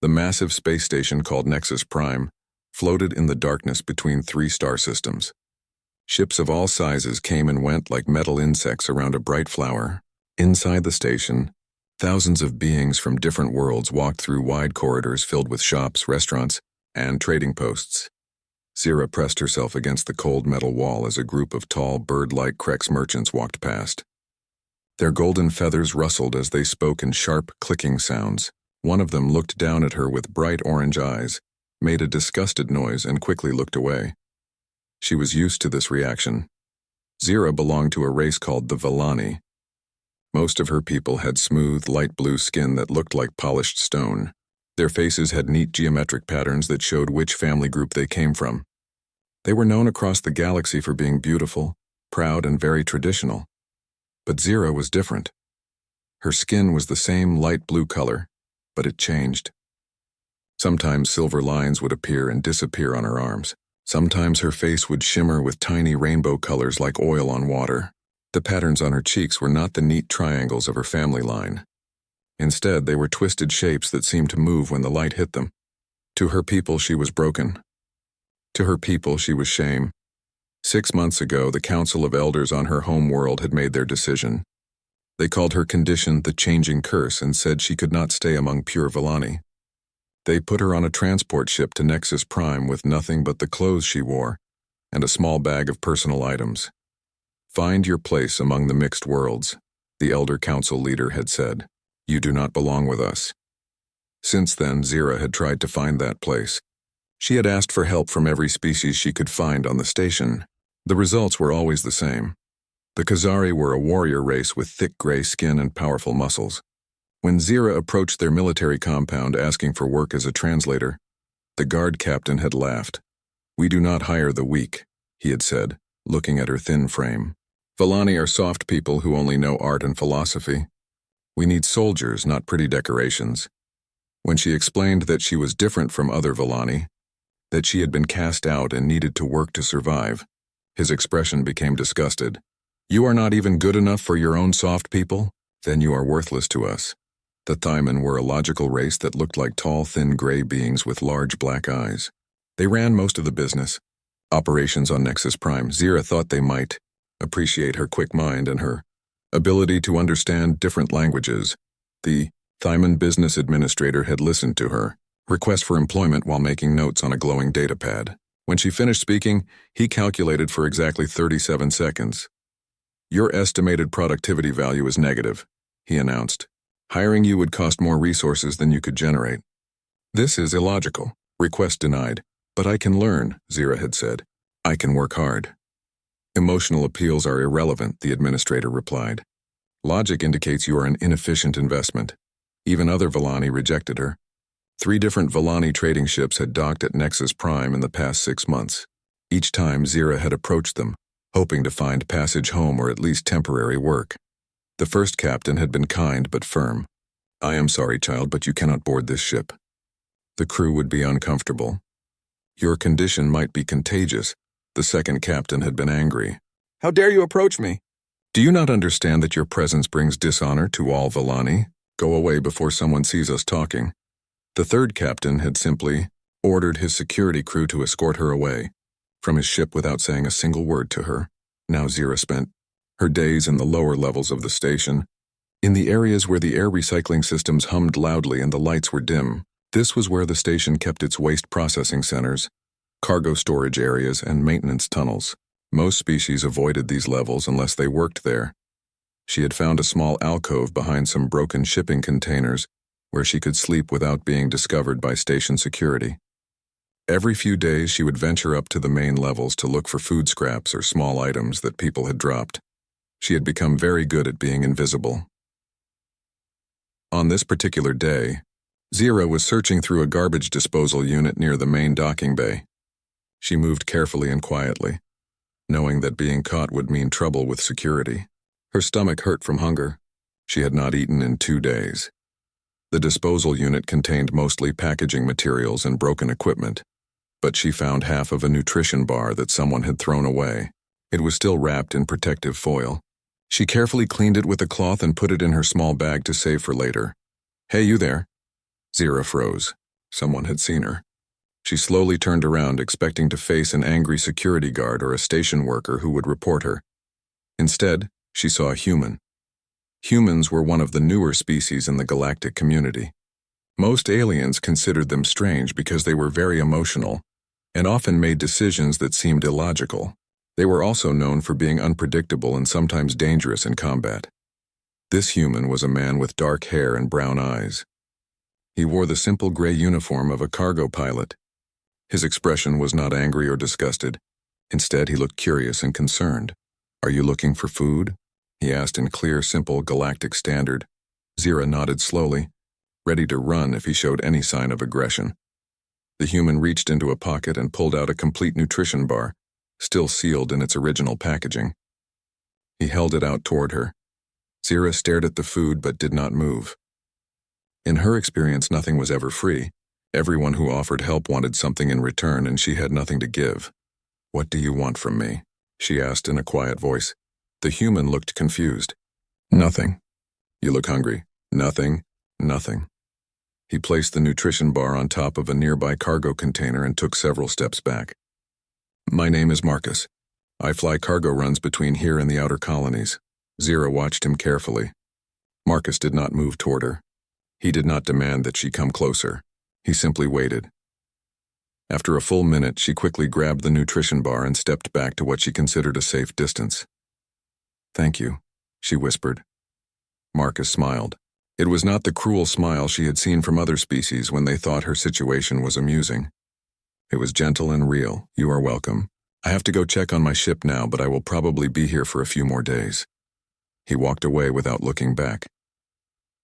The massive space station called Nexus Prime floated in the darkness between three star systems. Ships of all sizes came and went like metal insects around a bright flower. Inside the station, thousands of beings from different worlds walked through wide corridors filled with shops, restaurants, and trading posts. Zira pressed herself against the cold metal wall as a group of tall, bird-like Krex merchants walked past. Their golden feathers rustled as they spoke in sharp, clicking sounds. One of them looked down at her with bright orange eyes, made a disgusted noise, and quickly looked away. She was used to this reaction. Zira belonged to a race called the Villani. Most of her people had smooth, light blue skin that looked like polished stone. Their faces had neat geometric patterns that showed which family group they came from. They were known across the galaxy for being beautiful, proud, and very traditional. But Zira was different. Her skin was the same light blue color, but it changed. Sometimes silver lines would appear and disappear on her arms. Sometimes her face would shimmer with tiny rainbow colors like oil on water. The patterns on her cheeks were not the neat triangles of her family line. Instead, they were twisted shapes that seemed to move when the light hit them. To her people, she was broken. To her people, she was shame. 6 months ago, the Council of Elders on her home world had made their decision. They called her condition the Changing Curse and said she could not stay among pure Villani. They put her on a transport ship to Nexus Prime with nothing but the clothes she wore and a small bag of personal items. "Find your place among the mixed worlds," the Elder Council leader had said. "You do not belong with us." Since then, Zira had tried to find that place. She had asked for help from every species she could find on the station. The results were always the same. The Khazari were a warrior race with thick gray skin and powerful muscles. When Zira approached their military compound asking for work as a translator, the guard captain had laughed. "We do not hire the weak," he had said, looking at her thin frame. "Villani are soft people who only know art and philosophy. We need soldiers, not pretty decorations." When she explained that she was different from other Villani, that she had been cast out and needed to work to survive, his expression became disgusted. "You are not even good enough for your own soft people? Then you are worthless to us." The Thymen were a logical race that looked like tall, thin gray beings with large black eyes. They ran most of the business. Operations on Nexus Prime. Zira thought they might appreciate her quick mind and her ability to understand different languages. The Thymen business administrator had listened to her request for employment while making notes on a glowing data pad. When she finished speaking, he calculated for exactly 37 seconds. "Your estimated productivity value is negative," he announced. "Hiring you would cost more resources than you could generate." "This is illogical." "Request denied." "But I can learn," Zira had said. "I can work hard." "Emotional appeals are irrelevant," the administrator replied. "Logic indicates you are an inefficient investment." Even other Villani rejected her. 3 different Villani trading ships had docked at Nexus Prime in the past 6 months. Each time, Zira had approached them, hoping to find passage home or at least temporary work. The first captain had been kind but firm. "I am sorry, child, but you cannot board this ship." The crew would be uncomfortable. "Your condition might be contagious." The second captain had been angry. "How dare you approach me? Do you not understand that your presence brings dishonor to all Villani? Go away before someone sees us talking." The third captain had simply ordered his security crew to escort her away from his ship without saying a single word to her. Now Zira spent her days in the lower levels of the station, in the areas where the air recycling systems hummed loudly and the lights were dim. This was where the station kept its waste processing centers, cargo storage areas, and maintenance tunnels. Most species avoided these levels unless they worked there. She had found a small alcove behind some broken shipping containers where she could sleep without being discovered by station security. Every few days she would venture up to the main levels to look for food scraps or small items that people had dropped. She had become very good at being invisible. On this particular day, Zira was searching through a garbage disposal unit near the main docking bay. She moved carefully and quietly, knowing that being caught would mean trouble with security. Her stomach hurt from hunger. She had not eaten in 2 days. The disposal unit contained mostly packaging materials and broken equipment, but she found half of a nutrition bar that someone had thrown away. It was still wrapped in protective foil. She carefully cleaned it with a cloth and put it in her small bag to save for later. "Hey, you there?" Zira froze. Someone had seen her. She slowly turned around, expecting to face an angry security guard or a station worker who would report her. Instead, she saw a human. Humans were one of the newer species in the galactic community. Most aliens considered them strange because they were very emotional and often made decisions that seemed illogical. They were also known for being unpredictable and sometimes dangerous in combat. This human was a man with dark hair and brown eyes. He wore the simple gray uniform of a cargo pilot. His expression was not angry or disgusted. Instead, he looked curious and concerned. "Are you looking for food?" he asked in clear, simple galactic standard. Zira nodded slowly, ready to run if he showed any sign of aggression. The human reached into a pocket and pulled out a complete nutrition bar, still sealed in its original packaging. He held it out toward her. Zira stared at the food but did not move. In her experience, nothing was ever free. Everyone who offered help wanted something in return, and she had nothing to give. "What do you want from me?" she asked in a quiet voice. The human looked confused. "Nothing." "You look hungry." "Nothing, nothing." He placed the nutrition bar on top of a nearby cargo container and took several steps back. "My name is Marcus. I fly cargo runs between here and the outer colonies." Zira watched him carefully. Marcus did not move toward her. He did not demand that she come closer. He simply waited. After a full minute, she quickly grabbed the nutrition bar and stepped back to what she considered a safe distance. "Thank you," she whispered. Marcus smiled. It was not the cruel smile she had seen from other species when they thought her situation was amusing. It was gentle and real. "You are welcome. I have to go check on my ship now, but I will probably be here for a few more days." He walked away without looking back.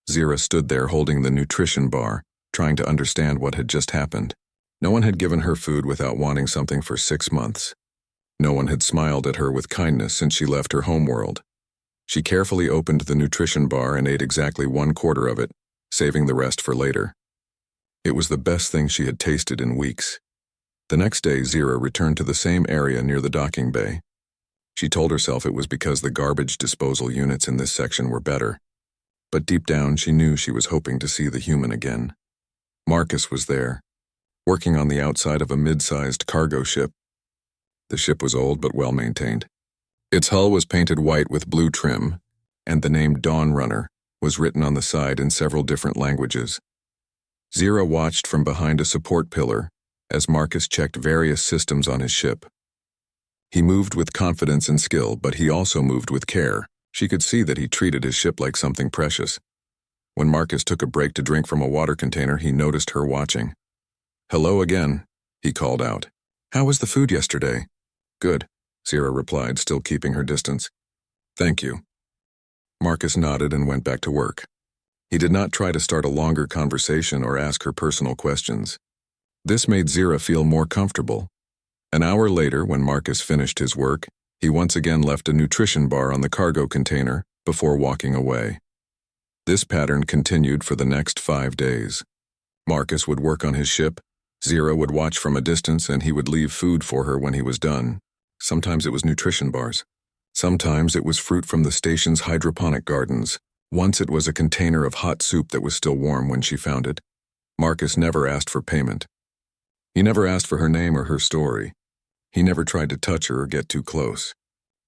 Zira stood there holding the nutrition bar, trying to understand what had just happened. No one had given her food without wanting something for 6 months. No one had smiled at her with kindness since she left her homeworld. She carefully opened the nutrition bar and ate exactly 1/4 of it, saving the rest for later. It was the best thing she had tasted in weeks. The next day, Zira returned to the same area near the docking bay. She told herself it was because the garbage disposal units in this section were better. But deep down, she knew she was hoping to see the human again. Marcus was there, working on the outside of a mid-sized cargo ship. The ship was old but well-maintained. Its hull was painted white with blue trim, and the name Dawn Runner was written on the side in several different languages. Zira watched from behind a support pillar as Marcus checked various systems on his ship. He moved with confidence and skill, but he also moved with care. She could see that he treated his ship like something precious. When Marcus took a break to drink from a water container, he noticed her watching. "Hello again," he called out. "How was the food yesterday?" "Good," Zira replied, still keeping her distance. "Thank you." Marcus nodded and went back to work. He did not try to start a longer conversation or ask her personal questions. This made Zira feel more comfortable. An hour later, when Marcus finished his work, he once again left a nutrition bar on the cargo container before walking away. This pattern continued for the next 5 days. Marcus would work on his ship, Zira would watch from a distance, and he would leave food for her when he was done. Sometimes it was nutrition bars. Sometimes it was fruit from the station's hydroponic gardens. Once it was a container of hot soup that was still warm when she found it. Marcus never asked for payment. He never asked for her name or her story. He never tried to touch her or get too close.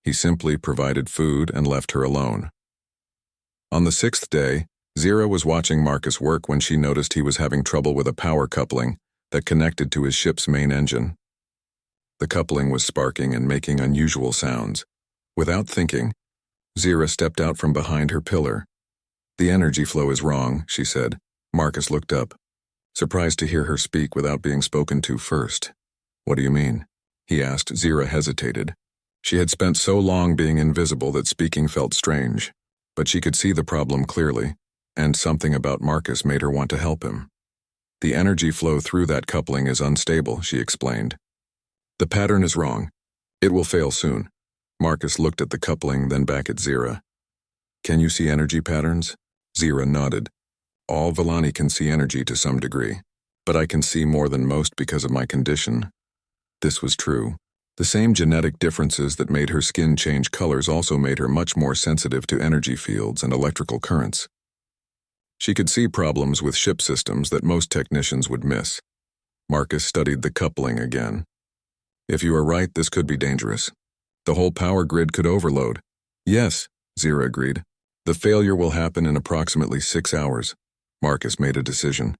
He simply provided food and left her alone. On the 6th day, Zira was watching Marcus work when she noticed he was having trouble with a power coupling that connected to his ship's main engine. The coupling was sparking and making unusual sounds. Without thinking, Zira stepped out from behind her pillar. "The energy flow is wrong," she said. Marcus looked up, surprised to hear her speak without being spoken to first. "What do you mean?" he asked. Zira hesitated. She had spent so long being invisible that speaking felt strange, but she could see the problem clearly, and something about Marcus made her want to help him. "The energy flow through that coupling is unstable," she explained. "The pattern is wrong. It will fail soon." Marcus looked at the coupling, then back at Zira. "Can you see energy patterns?" Zira nodded. "All Villani can see energy to some degree, but I can see more than most because of my condition." This was true. The same genetic differences that made her skin change colors also made her much more sensitive to energy fields and electrical currents. She could see problems with ship systems that most technicians would miss. Marcus studied the coupling again. If you are right, this could be dangerous. The whole power grid could overload. Yes, Zira agreed. The failure will happen in approximately 6 hours. Marcus made a decision.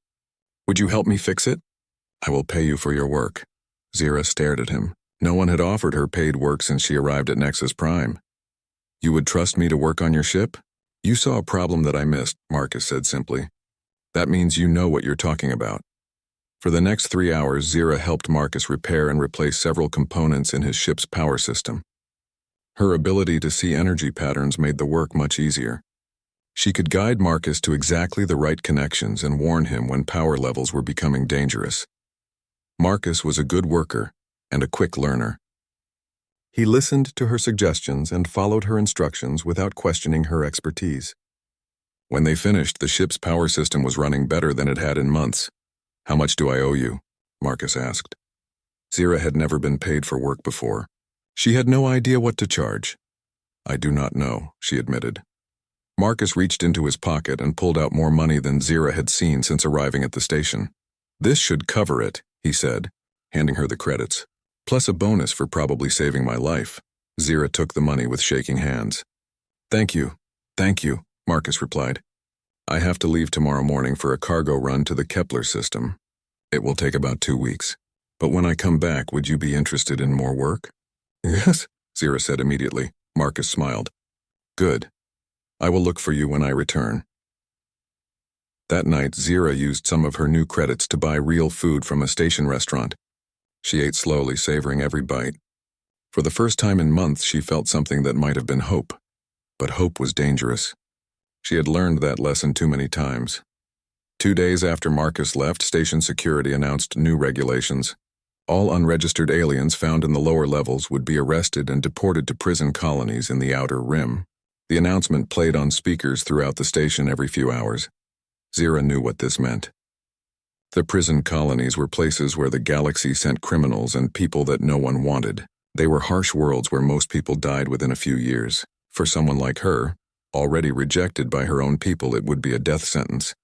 Would you help me fix it? I will pay you for your work. Zira stared at him. No one had offered her paid work since she arrived at Nexus Prime. You would trust me to work on your ship? You saw a problem that I missed, Marcus said simply. That means you know what you're talking about. For the next 3 hours, Zira helped Marcus repair and replace several components in his ship's power system. Her ability to see energy patterns made the work much easier. She could guide Marcus to exactly the right connections and warn him when power levels were becoming dangerous. Marcus was a good worker and a quick learner. He listened to her suggestions and followed her instructions without questioning her expertise. When they finished, the ship's power system was running better than it had in months. How much do I owe you? Marcus asked. Zira had never been paid for work before. She had no idea what to charge. I do not know, she admitted. Marcus reached into his pocket and pulled out more money than Zira had seen since arriving at the station. This should cover it, he said, handing her the credits, plus a bonus for probably saving my life. Zira took the money with shaking hands. Thank you, Marcus replied. I have to leave tomorrow morning for a cargo run to the Kepler system. It will take about 2 weeks. But when I come back, would you be interested in more work? Yes, Zira said immediately. Marcus smiled. Good. I will look for you when I return. That night, Zira used some of her new credits to buy real food from a station restaurant. She ate slowly, savoring every bite. For the first time in months, she felt something that might have been hope. But hope was dangerous. She had learned that lesson too many times. 2 days after Marcus left, station security announced new regulations. All unregistered aliens found in the lower levels would be arrested and deported to prison colonies in the outer rim. The announcement played on speakers throughout the station every few hours. Zira knew what this meant. The prison colonies were places where the galaxy sent criminals and people that no one wanted. They were harsh worlds where most people died within a few years. For someone like her, already rejected by her own people, it would be a death sentence.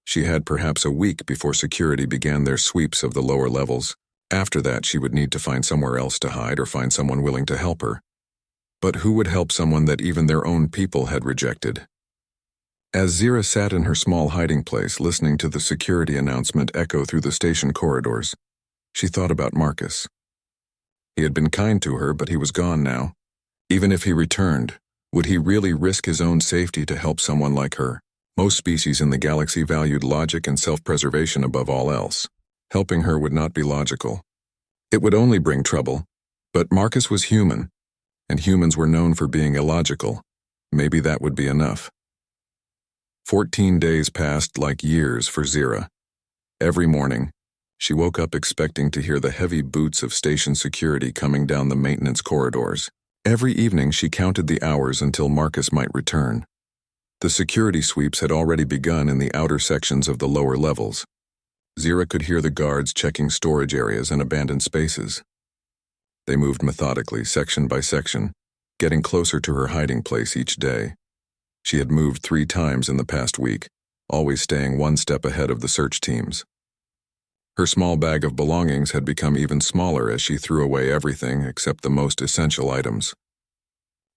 She had perhaps a week before security began their sweeps of the lower levels. After that, she would need to find somewhere else to hide or find someone willing to help her. But who would help someone that even their own people had rejected? As Zira sat in her small hiding place, listening to the security announcement echo through the station corridors, she thought about Marcus. He had been kind to her, but he was gone now. Even if he returned, would he really risk his own safety to help someone like her? Most species in the galaxy valued logic and self-preservation above all else. Helping her would not be logical. It would only bring trouble. But Marcus was human, and humans were known for being illogical. Maybe that would be enough. 14 days passed like years for Zira. Every morning, she woke up expecting to hear the heavy boots of station security coming down the maintenance corridors. Every evening, she counted the hours until Marcus might return. The security sweeps had already begun in the outer sections of the lower levels. Zira could hear the guards checking storage areas and abandoned spaces. They moved methodically, section by section, getting closer to her hiding place each day. She had moved 3 times in the past week, always staying one step ahead of the search teams. Her small bag of belongings had become even smaller as she threw away everything except the most essential items.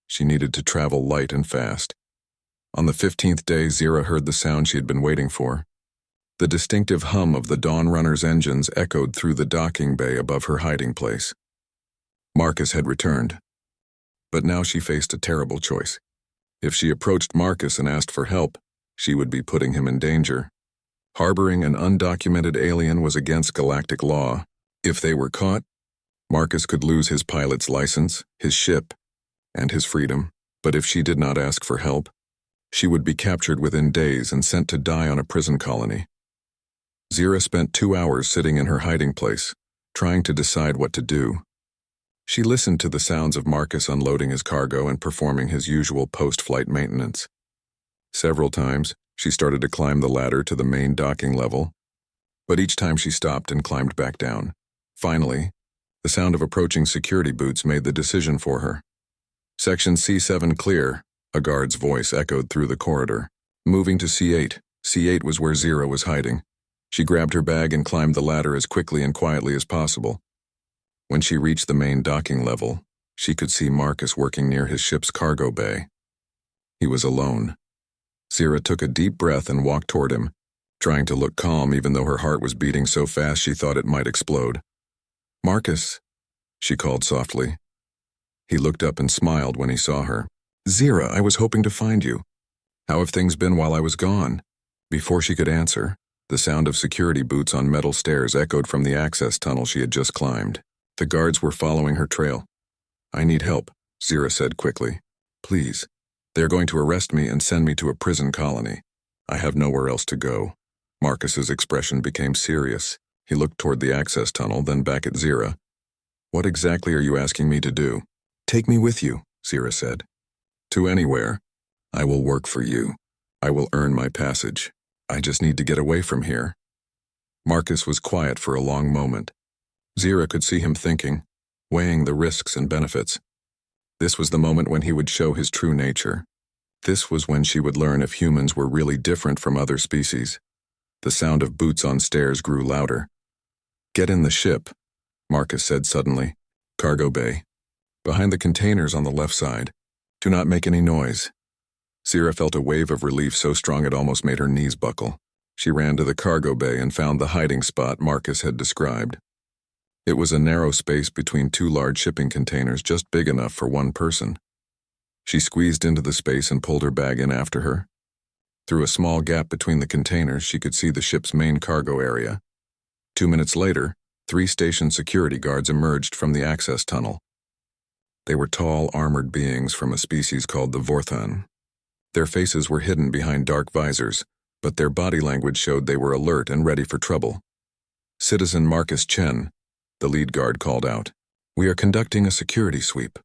She needed to travel light and fast. On the 15th day, Zira heard the sound she had been waiting for. The distinctive hum of the Dawn Runner's engines echoed through the docking bay above her hiding place. Marcus had returned. But now she faced a terrible choice. If she approached Marcus and asked for help, she would be putting him in danger. Harboring an undocumented alien was against galactic law. If they were caught, Marcus could lose his pilot's license, his ship, and his freedom. But if she did not ask for help, she would be captured within days and sent to die on a prison colony. Zira spent 2 hours sitting in her hiding place, trying to decide what to do. She listened to the sounds of Marcus unloading his cargo and performing his usual post-flight maintenance. Several times, she started to climb the ladder to the main docking level, but each time she stopped and climbed back down. Finally, the sound of approaching security boots made the decision for her. Section C7 clear, a guard's voice echoed through the corridor. Moving to C8, C8 was where Zira was hiding. She grabbed her bag and climbed the ladder as quickly and quietly as possible. When she reached the main docking level, she could see Marcus working near his ship's cargo bay. He was alone. Zira took a deep breath and walked toward him, trying to look calm even though her heart was beating so fast she thought it might explode. "Marcus," she called softly. He looked up and smiled when he saw her. "Zira, I was hoping to find you. How have things been while I was gone?" Before she could answer, the sound of security boots on metal stairs echoed from the access tunnel she had just climbed. The guards were following her trail. "I need help," Zira said quickly. "Please. They are going to arrest me and send me to a prison colony. I have nowhere else to go." Marcus's expression became serious. He looked toward the access tunnel, then back at Zira. "What exactly are you asking me to do?" "Take me with you," Zira said. "To anywhere. I will work for you. I will earn my passage. I just need to get away from here." Marcus was quiet for a long moment. Zira could see him thinking, weighing the risks and benefits. This was the moment when he would show his true nature. This was when she would learn if humans were really different from other species. The sound of boots on stairs grew louder. "Get in the ship," Marcus said suddenly. "Cargo bay. Behind the containers on the left side. Do not make any noise." Zira felt a wave of relief so strong it almost made her knees buckle. She ran to the cargo bay and found the hiding spot Marcus had described. It was a narrow space between two large shipping containers just big enough for one person. She squeezed into the space and pulled her bag in after her. Through a small gap between the containers, she could see the ship's main cargo area. 2 minutes later, 3 stationed security guards emerged from the access tunnel. They were tall, armored beings from a species called the Vorthan. Their faces were hidden behind dark visors, but their body language showed they were alert and ready for trouble. "Citizen Marcus Chen," the lead guard called out. "We are conducting a security sweep.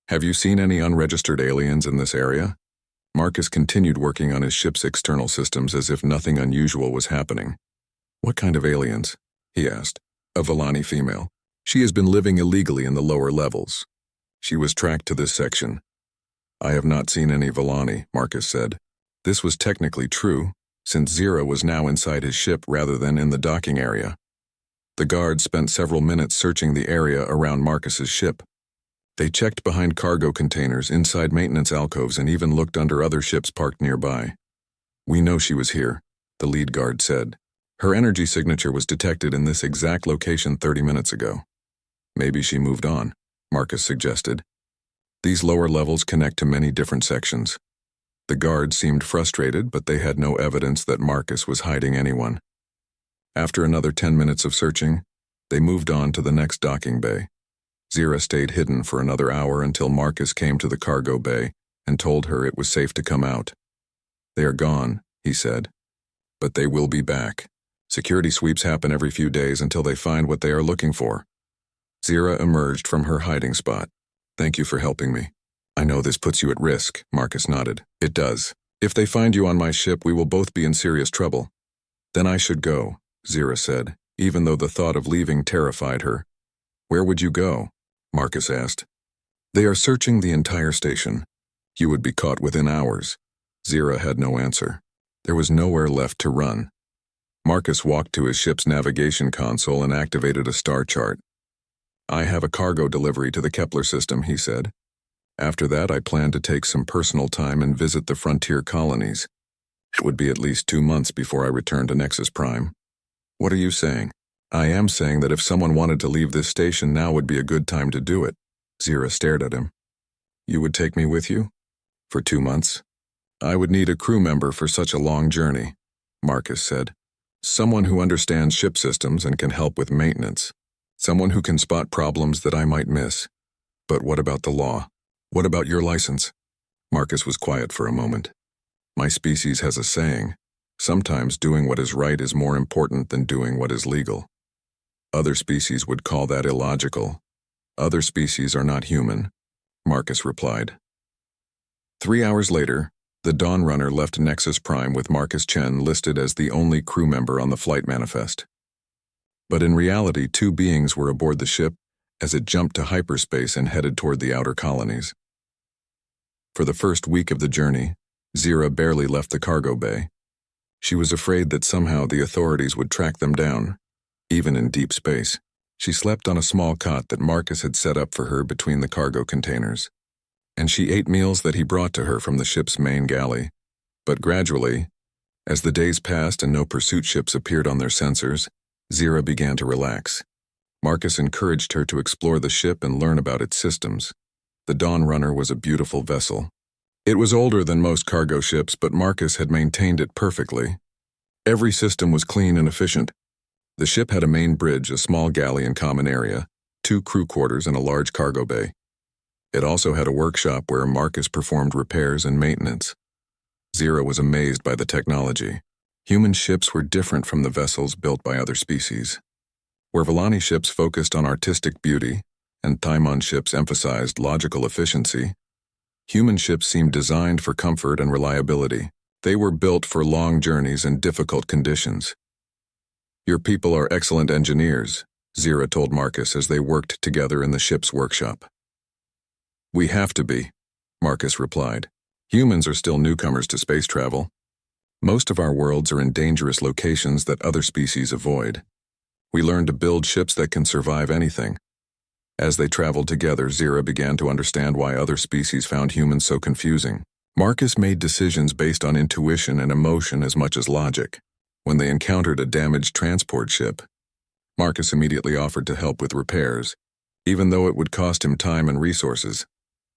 Have you seen any unregistered aliens in this area?" Marcus continued working on his ship's external systems as if nothing unusual was happening. "What kind of aliens?" he asked. "A Villani female. She has been living illegally in the lower levels. She was tracked to this section." "I have not seen any Villani," Marcus said. This was technically true, since Zira was now inside his ship rather than in the docking area. The guards spent several minutes searching the area around Marcus's ship. They checked behind cargo containers, inside maintenance alcoves, and even looked under other ships parked nearby. "We know she was here," the lead guard said. "Her energy signature was detected in this exact location 30 minutes ago." "Maybe she moved on," Marcus suggested. "These lower levels connect to many different sections." The guards seemed frustrated, but they had no evidence that Marcus was hiding anyone. After another 10 minutes of searching, they moved on to the next docking bay. Zira stayed hidden for another hour until Marcus came to the cargo bay and told her it was safe to come out. "They are gone," he said. "But they will be back. Security sweeps happen every few days until they find what they are looking for." Zira emerged from her hiding spot. "Thank you for helping me." "I know this puts you at risk," Marcus nodded. "It does. If they find you on my ship, we will both be in serious trouble." "Then I should go," Zira said, even though the thought of leaving terrified her. "Where would you go?" Marcus asked. "They are searching the entire station. You would be caught within hours." Zira had no answer. There was nowhere left to run. Marcus walked to his ship's navigation console and activated a star chart. "I have a cargo delivery to the Kepler system," he said. "After that, I plan to take some personal time and visit the frontier colonies. It would be at least 2 months before I return to Nexus Prime." "What are you saying?" "I am saying that if someone wanted to leave this station, now would be a good time to do it." Zira stared at him. "You would take me with you? For 2 months?" "I would need a crew member for such a long journey," Marcus said. "Someone who understands ship systems and can help with maintenance. Someone who can spot problems that I might miss. But what about the law? What about your license?" Marcus was quiet for a moment. "My species has a saying. Sometimes doing what is right is more important than doing what is legal. Other species would call that illogical. Other species are not human," Marcus replied. 3 hours later, the Dawn Runner left Nexus Prime with Marcus Chen listed as the only crew member on the flight manifest. But in reality, 2 beings were aboard the ship as it jumped to hyperspace and headed toward the outer colonies. For the first week of the journey, Zira barely left the cargo bay. She was afraid that somehow the authorities would track them down, even in deep space. She slept on a small cot that Marcus had set up for her between the cargo containers, and she ate meals that he brought to her from the ship's main galley. But gradually, as the days passed and no pursuit ships appeared on their sensors, Zira began to relax. Marcus encouraged her to explore the ship and learn about its systems. The Dawn Runner was a beautiful vessel. It was older than most cargo ships, but Marcus had maintained it perfectly. Every system was clean and efficient. The ship had a main bridge, a small galley and common area, 2 crew quarters and a large cargo bay. It also had a workshop where Marcus performed repairs and maintenance. Zira was amazed by the technology. Human ships were different from the vessels built by other species. Where Villani ships focused on artistic beauty and Thaimon ships emphasized logical efficiency, human ships seemed designed for comfort and reliability. They were built for long journeys and difficult conditions. "Your people are excellent engineers," Zira told Marcus as they worked together in the ship's workshop. "We have to be," Marcus replied. "Humans are still newcomers to space travel. Most of our worlds are in dangerous locations that other species avoid. We learned to build ships that can survive anything." As they traveled together, Zira began to understand why other species found humans so confusing. Marcus made decisions based on intuition and emotion as much as logic. When they encountered a damaged transport ship, Marcus immediately offered to help with repairs, even though it would cost him time and resources.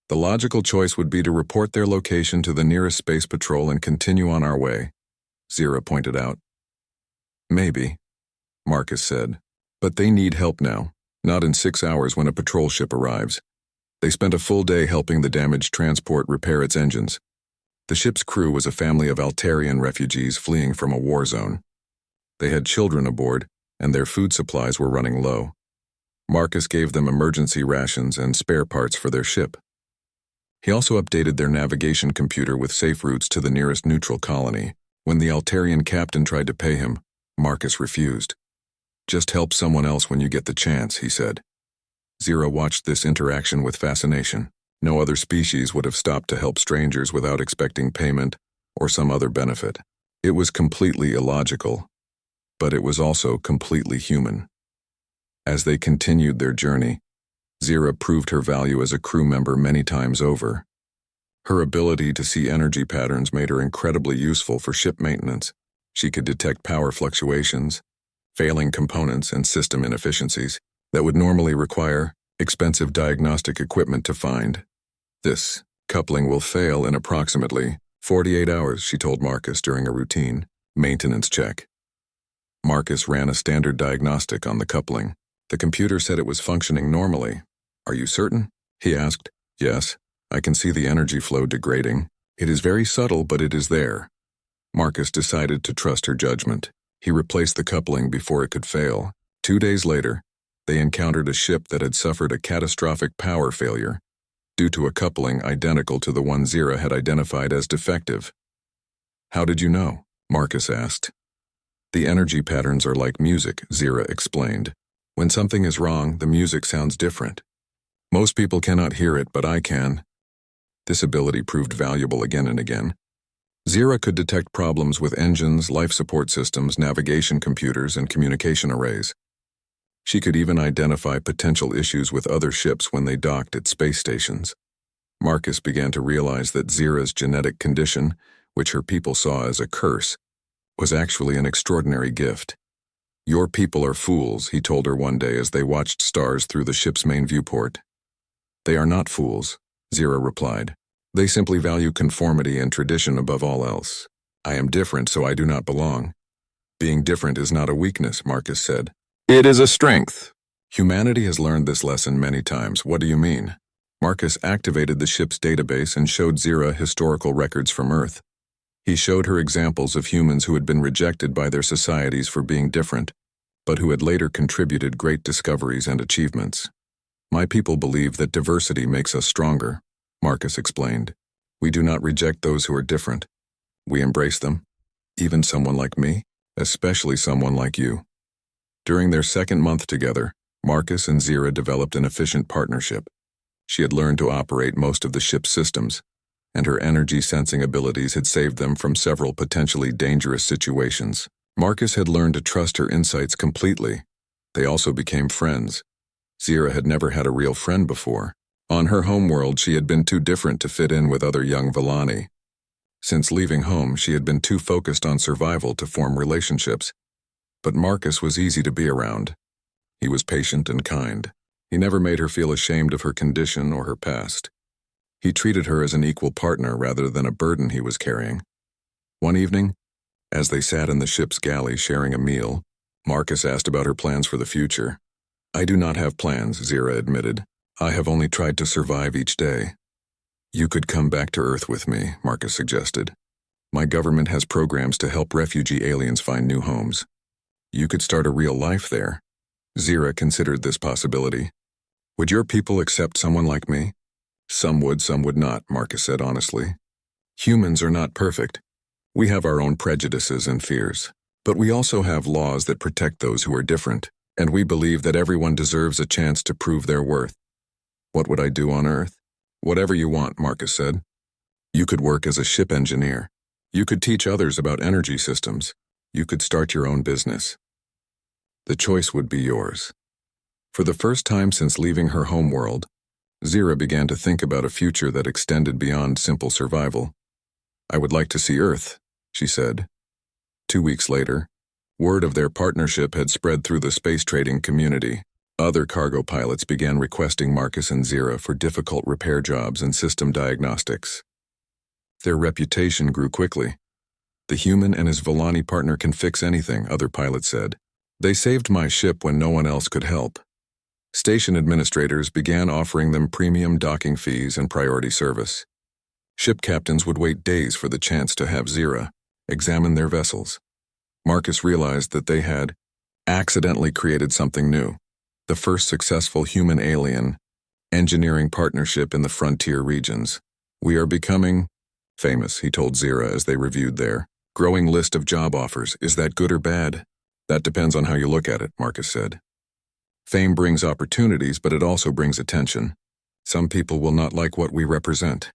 The logical choice would be to report their location to the nearest space patrol and continue on our way, Zira pointed out. "Maybe," Marcus said, "but they need help now, not in 6 hours when a patrol ship arrives." They spent a full day helping the damaged transport repair its engines. The ship's crew was a family of Altarian refugees fleeing from a war zone. They had children aboard, and their food supplies were running low. Marcus gave them emergency rations and spare parts for their ship. He also updated their navigation computer with safe routes to the nearest neutral colony. When the Altarian captain tried to pay him, Marcus refused. "Just help someone else when you get the chance," he said. Zira watched this interaction with fascination. No other species would have stopped to help strangers without expecting payment or some other benefit. It was completely illogical, but it was also completely human. As they continued their journey, Zira proved her value as a crew member many times over. Her ability to see energy patterns made her incredibly useful for ship maintenance. She could detect power fluctuations, failing components, and system inefficiencies that would normally require expensive diagnostic equipment to find. "This coupling will fail in approximately 48 hours, she told Marcus during a routine maintenance check. Marcus ran a standard diagnostic on the coupling. The computer said it was functioning normally. "Are you certain?" he asked. "Yes, I can see the energy flow degrading. It is very subtle, but it is there." Marcus decided to trust her judgment. He replaced the coupling before it could fail. 2 days later, they encountered a ship that had suffered a catastrophic power failure due to a coupling identical to the one Zira had identified as defective. "How did you know?" Marcus asked. "The energy patterns are like music," Zira explained. "When something is wrong, the music sounds different. Most people cannot hear it, but I can." This ability proved valuable again and again. Zira could detect problems with engines, life support systems, navigation computers, and communication arrays. She could even identify potential issues with other ships when they docked at space stations. Marcus began to realize that Zira's genetic condition, which her people saw as a curse, was actually an extraordinary gift. "Your people are fools," he told her one day as they watched stars through the ship's main viewport. "They are not fools," Zira replied. "They simply value conformity and tradition above all else. I am different, so I do not belong." "Being different is not a weakness," Marcus said. "It is a strength." Humanity has learned this lesson many times. "What do you mean?" Marcus activated the ship's database and showed Zira historical records from Earth. He showed her examples of humans who had been rejected by their societies for being different, but who had later contributed great discoveries and achievements. "My people believe that diversity makes us stronger," Marcus explained. "We do not reject those who are different. We embrace them, even someone like me, especially someone like you." During their second month together, Marcus and Zira developed an efficient partnership. She had learned to operate most of the ship's systems, and her energy-sensing abilities had saved them from several potentially dangerous situations. Marcus had learned to trust her insights completely. They also became friends. Zira had never had a real friend before. On her homeworld, she had been too different to fit in with other young Villani. Since leaving home, she had been too focused on survival to form relationships. But Marcus was easy to be around. He was patient and kind. He never made her feel ashamed of her condition or her past. He treated her as an equal partner rather than a burden he was carrying. One evening, as they sat in the ship's galley sharing a meal, Marcus asked about her plans for the future. "I do not have plans," Zira admitted. "I have only tried to survive each day." "You could come back to Earth with me," Marcus suggested. "My government has programs to help refugee aliens find new homes. You could start a real life there." Zira considered this possibility. "Would your people accept someone like me?" Some would not," Marcus said honestly. "Humans are not perfect. We have our own prejudices and fears. But we also have laws that protect those who are different, and we believe that everyone deserves a chance to prove their worth." "What would I do on Earth?" "Whatever you want," Marcus said. "You could work as a ship engineer. You could teach others about energy systems. You could start your own business. The choice would be yours." For the first time since leaving her homeworld, Zira began to think about a future that extended beyond simple survival. "I would like to see Earth," she said. 2 weeks later, word of their partnership had spread through the space trading community. Other cargo pilots began requesting Marcus and Zira for difficult repair jobs and system diagnostics. Their reputation grew quickly. "The human and his Villani partner can fix anything," other pilots said. "They saved my ship when no one else could help." Station administrators began offering them premium docking fees and priority service. Ship captains would wait days for the chance to have Zira examine their vessels. Marcus realized that they had accidentally created something new, the first successful human-alien engineering partnership in the frontier regions. "We are becoming famous," he told Zira as they reviewed their growing list of job offers. "Is that good or bad?" "That depends on how you look at it," Marcus said. "Fame brings opportunities, but it also brings attention. Some people will not like what we represent."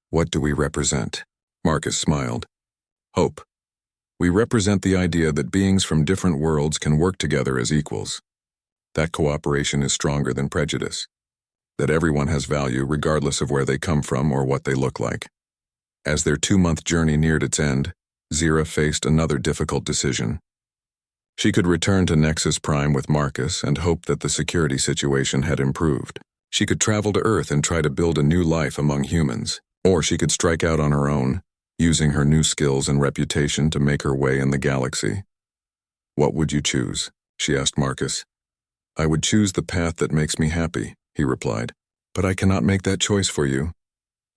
"What do we represent?" Marcus smiled. "Hope. We represent the idea that beings from different worlds can work together as equals. That cooperation is stronger than prejudice. That everyone has value regardless of where they come from or what they look like." As their 2-month journey neared its end, Zira faced another difficult decision. She could return to Nexus Prime with Marcus and hope that the security situation had improved. She could travel to Earth and try to build a new life among humans, or she could strike out on her own, using her new skills and reputation to make her way in the galaxy. "What would you choose?" she asked Marcus. "I would choose the path that makes me happy," he replied. "But I cannot make that choice for you."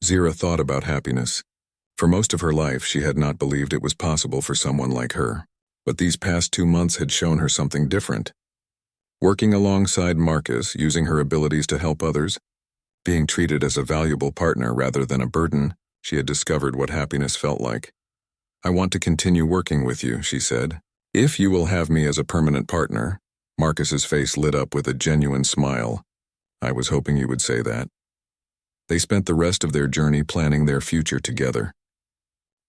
Zira thought about happiness. For most of her life, she had not believed it was possible for someone like her. But these past 2 months had shown her something different. Working alongside Marcus, using her abilities to help others, being treated as a valuable partner rather than a burden, she had discovered what happiness felt like. "I want to continue working with you," she said. "If you will have me as a permanent partner." Marcus's face lit up with a genuine smile. "I was hoping you would say that." They spent the rest of their journey planning their future together.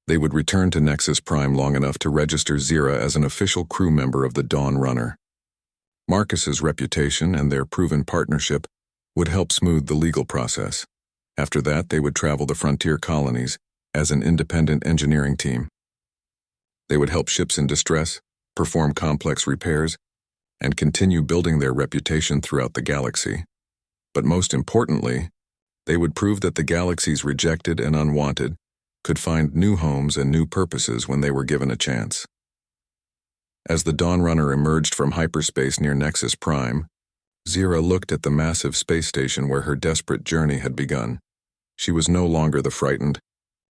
They would return to Nexus Prime long enough to register Zira as an official crew member of the Dawn Runner. Marcus's reputation and their proven partnership would help smooth the legal process. After that, they would travel the frontier colonies as an independent engineering team. They would help ships in distress, perform complex repairs, and continue building their reputation throughout the galaxy. But most importantly, they would prove that the galaxy's rejected and unwanted could find new homes and new purposes when they were given a chance. As the Dawn Runner emerged from hyperspace near Nexus Prime, Zira looked at the massive space station where her desperate journey had begun. She was no longer the frightened,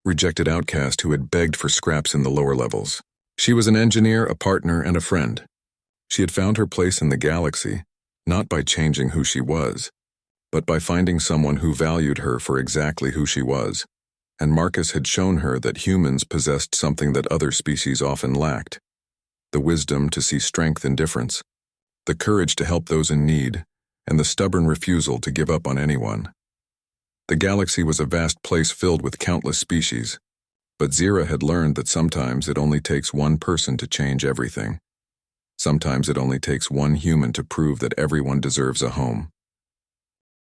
rejected outcast who had begged for scraps in the lower levels. She was an engineer, a partner, and a friend. She had found her place in the galaxy, not by changing who she was, but by finding someone who valued her for exactly who she was. And Marcus had shown her that humans possessed something that other species often lacked: the wisdom to see strength in difference, the courage to help those in need, and the stubborn refusal to give up on anyone. The galaxy was a vast place filled with countless species, but Zira had learned that sometimes it only takes one person to change everything. Sometimes it only takes one human to prove that everyone deserves a home.